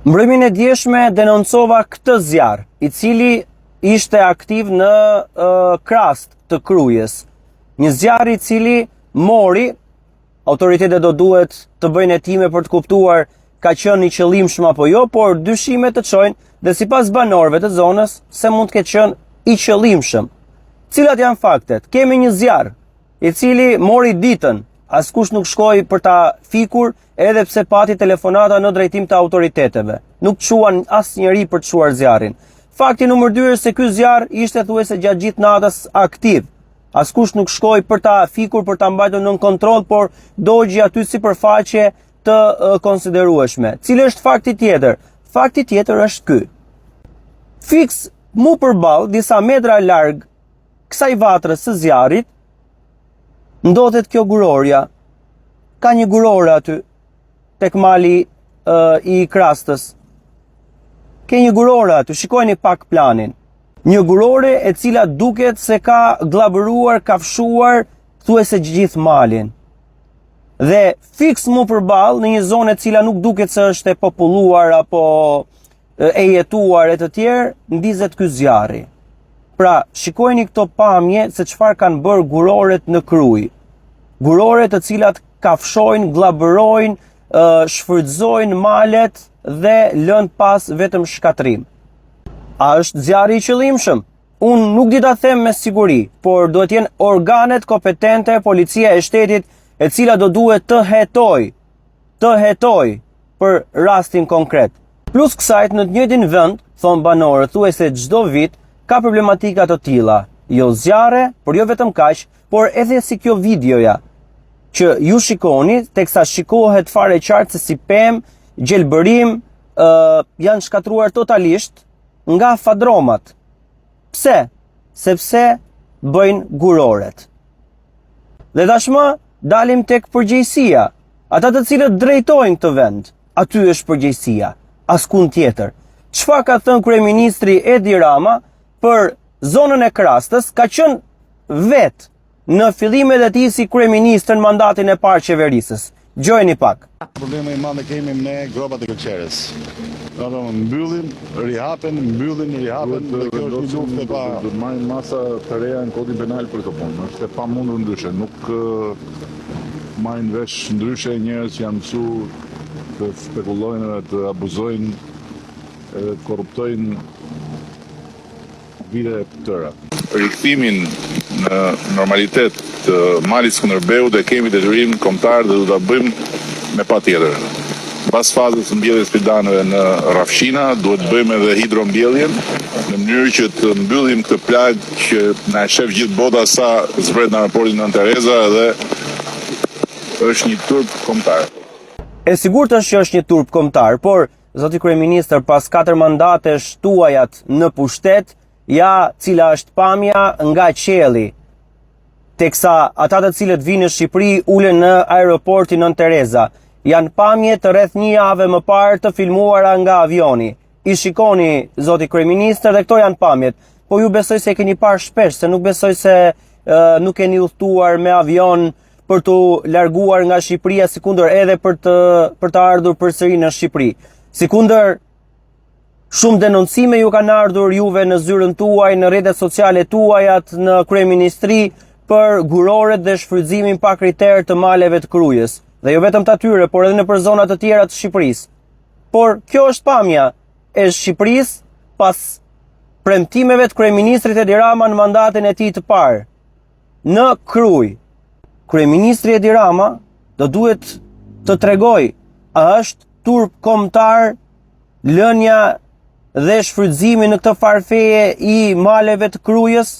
Mbrëmjen e djeshme denoncova këtë zjarr, i cili ishte aktiv në Krast të Krujës. Një zjarr i cili mori, autoritetet do duhet të bëjnë hetime për të kuptuar ka qenë i qëllimshëm apo jo, por dyshimet të çojnë dhe sipas banorëve të zonës se mund të ketë qenë i qëllimshëm. Cilat janë faktet? Kemi një zjarr i cili mori ditën, askush nuk shkoi për ta fikur, edhe pse pati telefonata në drejtim të autoriteteve. Nuk quan asnjëri për të çuar zjarrin. Fakti numër 2 është se ky zjarr ishte thuajse gjatë gjithë natës aktiv. Askush nuk shkoi për ta fikur, për ta mbajtur nën kontroll, por dogji aty sipërfaqe të konsiderueshme. Cili është fakti tjetër? Fakti tjetër është ky. Fiks mu përballë, disa metra larg kësaj vatrës së zjarrit, ndodhet kjo gurorja. Ka një gurore aty, tek mali i Krastës. Ke një gurore aty, shikojeni pak planin. Një gurore e cila duket se ka glabëruar, ka fshuar, thuajse gjithë malin. Dhe fiks mu përballë në një zonë e cila nuk duket se është e populluar apo e jetuar e të tjerë, ndizet ky zjarri. Pra, shikojeni këto pamje se çfarë kanë bërë guroret në Krujë. Gurore të cilat kafshojnë, glabërojnë, shfrytëzojnë malet dhe lënë pas vetëm shkatrim. A është zjarri i qëllimshëm? Unë nuk di ta them me siguri, por duhet të jenë organet kompetente, policia e shtetit, e cila do duhet të hetoj për rastin konkret. Plus kësajt në të njëjtin vend, thon banorët, thuajse çdo vit ka problematika të tilla. Jo zjarre, por jo vetëm kaq, por edhe si kjo videoja që ju shikoni, teksa shikohet fare qartë se si pemë, gjelbërim, janë shkatruar totalisht nga fadromat. Pse? Sepse bëjnë guroret. Dhe tashmë dalim tek përgjegjësia. Ata të cilët drejtojnë këtë vend, aty është përgjegjësia, askund tjetër. Çfarë ka thënë kryeministri Edi Rama për zonën e Krastës? Ka qenë vetë në fillimet e tij si kryeministër në mandatin e parë qeverisës. Gjojeni pak. Problemi i madh që kemi ne gropat e këlqeres. Mbyllim, rihapen, dhe kjo është një luftë e pa. Do të marrin masa të reja në kodin penal për këtë punë. Është e pamundur ndryshe. Nuk marrin vesh ndryshe njerëz që janë mësuar të spekulojnë, të abuzojnë, edhe të korruptojnë vite të tëra. Rikthimin në normalitet të malit Skënderbeu dhe kemi detyrim kombëtar dhe do ta bëjmë me patjetër. Pas fazës së mbjelljes fidanëve në Rafshina, duhet të bëjmë edhe hidrombjelljen në mënyrë që të mbyllim këtë plagë që na e shef gjithë bota sa zbret në raportin Nën Tereza dhe është një turp kombëtar. E sigurt është që është një turp kombëtar, por zoti kryeministër, pas 4 mandatesh tuajat në pushtet, ja cila është pamja nga qielli. Teksa ata të cilët vinë në Shqipëri ulen në aeroportin Nën Tereza. Janë pamje të rreth një javë më parë të filmuara nga avioni. I shikoni zoti kryeministër dhe këto janë pamjet. Po ju besoj se e keni parë shpesh, se nuk besoj se nuk keni udhëtuar me avion për të larguar nga Shqipëria, sikundër edhe për të ardhur përsëri në Shqipëri. Sikundër shumë denoncime ju kanë ardhur juve në zyrën tuaj, në rrjetet sociale tuajat, në kryeministri për guroret dhe shfrytëzimin pa kriter të maleve të Krujës. Dhe jo vetëm të atyre, por edhe në për zonat të tjera të Shqipërisë. Por kjo është pamja e Shqipërisë pas premtimeve të kryeministrit Edi Rama në mandatin e tij të parë. Në Krujë, kryeministri Edi Rama do duhet të tregojë a është turp kombëtar lënia dhe shfrytëzimi në këtë farfeje i maleve të Krujës?